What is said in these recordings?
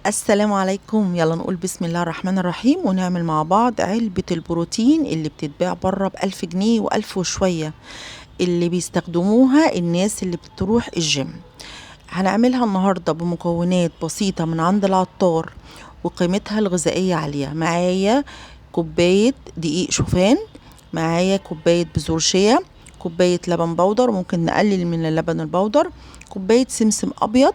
السلام عليكم. يلا نقول بسم الله الرحمن الرحيم ونعمل مع بعض علبة البروتين اللي بتتباع بره ب1000 جنيه و1000 وشوية، اللي بيستخدموها الناس اللي بتروح الجيم. هنعملها النهاردة بمكونات بسيطة من عند العطار وقيمتها الغذائية عالية. معايا كوباية دقيق شوفان، معايا كوباية بذور شيا، كوباية لبن بودر وممكن نقلل من اللبن البودر، كوباية سمسم أبيض.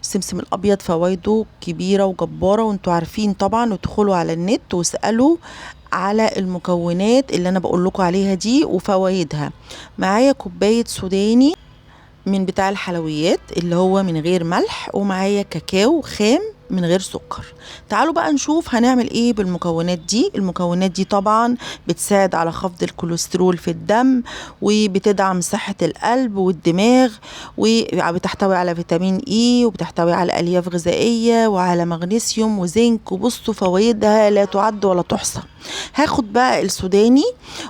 السمسم الابيض فوائده كبيره وجباره وانتوا عارفين طبعا، وادخلوا على النت واسالوا على المكونات اللي انا بقول لكم عليها دي وفوائدها. معايا كوبايه سوداني من بتاع الحلويات اللي هو من غير ملح، ومعايا كاكاو خام من غير سكر. تعالوا بقى نشوف هنعمل ايه بالمكونات دي. المكونات دي طبعا بتساعد على خفض الكوليسترول في الدم، وبتدعم صحة القلب والدماغ، وبتحتوي على فيتامين اي، وبتحتوي على الياف غذائية وعلى مغنيسيوم وزنك. وبصوا فوائدها لا تعد ولا تحصى. هاخد بقى السوداني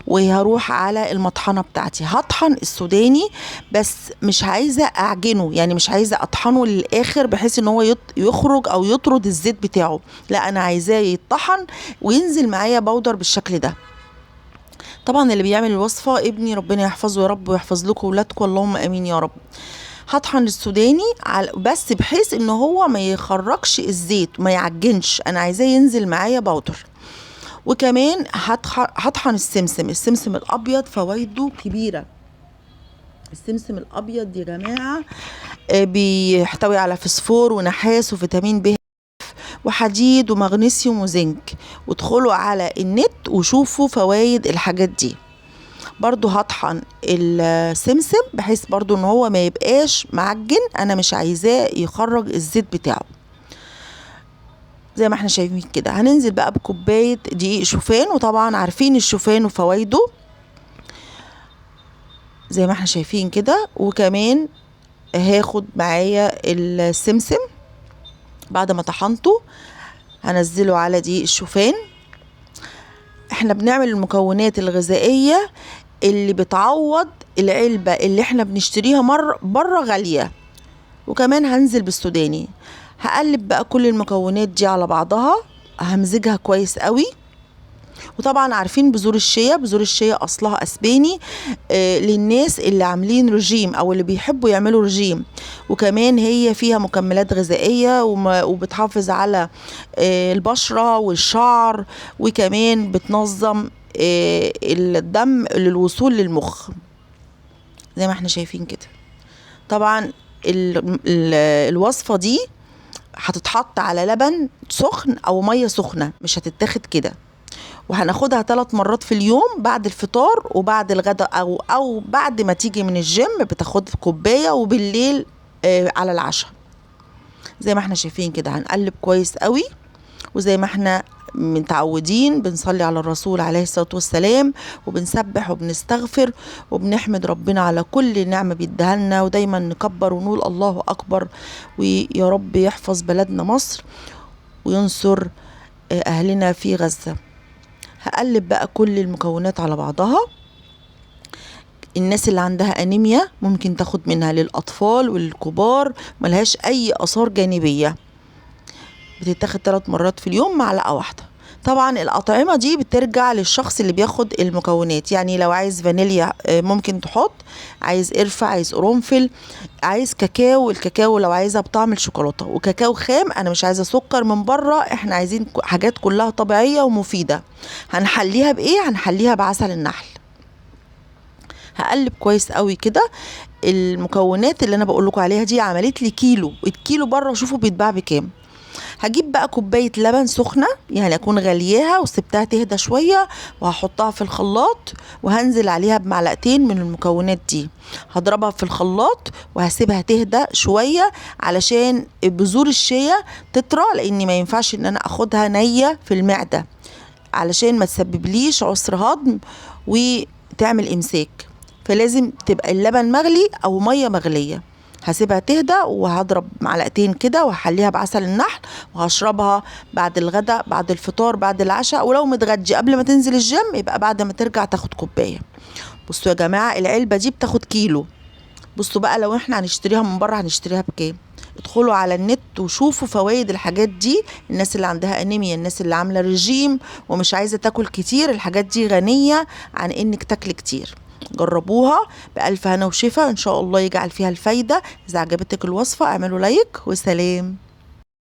وهروح على المطحنة بتاعتي. هطحن السوداني بس مش عايزة اعجنه، يعني مش عايزة اطحنه للاخر بحيث ان هو يخرج او يطرد الزيت بتاعه، لا انا عايزاه يتطحن وينزل معايا بودر بالشكل ده. طبعا اللي بيعمل الوصفة ابني، ربنا يحفظه يا رب ويحفظ لكم ولادكم، اللهم امين يا رب. هطحن السوداني بس بحيث ان هو ما يخرجش الزيت، ما يعجنش، انا عايزاه ينزل معايا بودر. وكمان هطحن السمسم الابيض فوائده كبيره. السمسم الابيض يا جماعه بيحتوي على فسفور ونحاس وفيتامين ب وحديد ومغنيسيوم وزنك. وادخلوا على النت وشوفوا فوائد الحاجات دي. برضو هطحن السمسم بحيث برضو ان هو ما يبقاش معجن، انا مش عايزاه يخرج الزيت بتاعه. زي ما احنا شايفين كده هننزل بقى بكوباية دقيق شوفان، وطبعا عارفين الشوفان وفوائده زي ما احنا شايفين كده. وكمان هاخد معايا السمسم بعد ما طحنته هنزله على دقيق الشوفان. احنا بنعمل المكونات الغذائية اللي بتعوض العلبة اللي احنا بنشتريها بره غالية. وكمان هنزل بالسوداني. هقلب بقى كل المكونات دي على بعضها، همزجها كويس قوي. وطبعا عارفين بذور الشيا، بذور الشيا اصلها اسباني للناس اللي عاملين رجيم او اللي بيحبوا يعملوا رجيم. وكمان هي فيها مكملات غذائية وبتحافظ على البشرة والشعر، وكمان بتنظم الدم للوصول للمخ زي ما احنا شايفين كده. طبعا الوصفة دي هتتحط على لبن سخن او مية سخنة، مش هتتاخد كده. وهناخدها 3 مرات في اليوم، بعد الفطار وبعد الغداء او بعد ما تيجي من الجيم بتاخد كوباية، وبالليل على العشاء. زي ما احنا شايفين كده هنقلب كويس قوي. وزي ما احنا متعودين بنصلي على الرسول عليه الصلاة والسلام، وبنسبح وبنستغفر وبنحمد ربنا على كل نعمة بيديها لنا، ودايما نكبر ونقول الله أكبر. ويا رب يحفظ بلدنا مصر وينصر أهلنا في غزة. هقلب بقى كل المكونات على بعضها. الناس اللي عندها أنيميا ممكن تاخد منها، للأطفال وللكبار ملهاش أي آثار جانبية. بتتاخد 3 مرات في اليوم، معلقة واحدة. طبعا الأطعمة دي بترجع للشخص اللي بياخد المكونات، يعني لو عايز فانيليا ممكن تحط، عايز قرفة، عايز قرنفل، عايز كاكاو، الكاكاو لو عايزها بطعم الشوكولاتة، وكاكاو خام، انا مش عايزة سكر من بره، احنا عايزين حاجات كلها طبيعية ومفيدة. هنحليها بايه؟ هنحليها بعسل النحل. هقلب كويس قوي كده. المكونات اللي انا بقول لكم عليها دي عملت لي كيلو، الكيلو بره شوفوا بيتباع بكام. هجيب بقى كوباية لبن سخنة، يعني اكون غلياها وسبتها تهدى شوية، وهحطها في الخلاط وهنزل عليها بمعلقتين من المكونات دي. هضربها في الخلاط وهسيبها تهدى شوية علشان بذور الشيا تطرى، لاني ما ينفعش ان انا اخدها نية في المعدة علشان ما تسببليش عسر هضم وتعمل امساك. فلازم تبقى اللبن مغلي او مية مغلية. هسيبها تهدى وهضرب معلقتين كده وهحليها بعسل النحل، وهشربها بعد الغداء، بعد الفطار، بعد العشاء. ولو متغدي قبل ما تنزل الجيم يبقى بعد ما ترجع تاخد كوباية. بصوا يا جماعة العلبة دي بتاخد كيلو. بصوا بقى لو احنا هنشتريها من بره هنشتريها بكام؟ ادخلوا على النت وشوفوا فوائد الحاجات دي. الناس اللي عندها انيميا، الناس اللي عاملة رجيم ومش عايزة تاكل كتير، الحاجات دي غنية عن انك تاكل كتير. جربوها بألف هنا وشفا، ان شاء الله يجعل فيها الفايدة. اذا عجبتك الوصفة اعملوا لايك وسلام.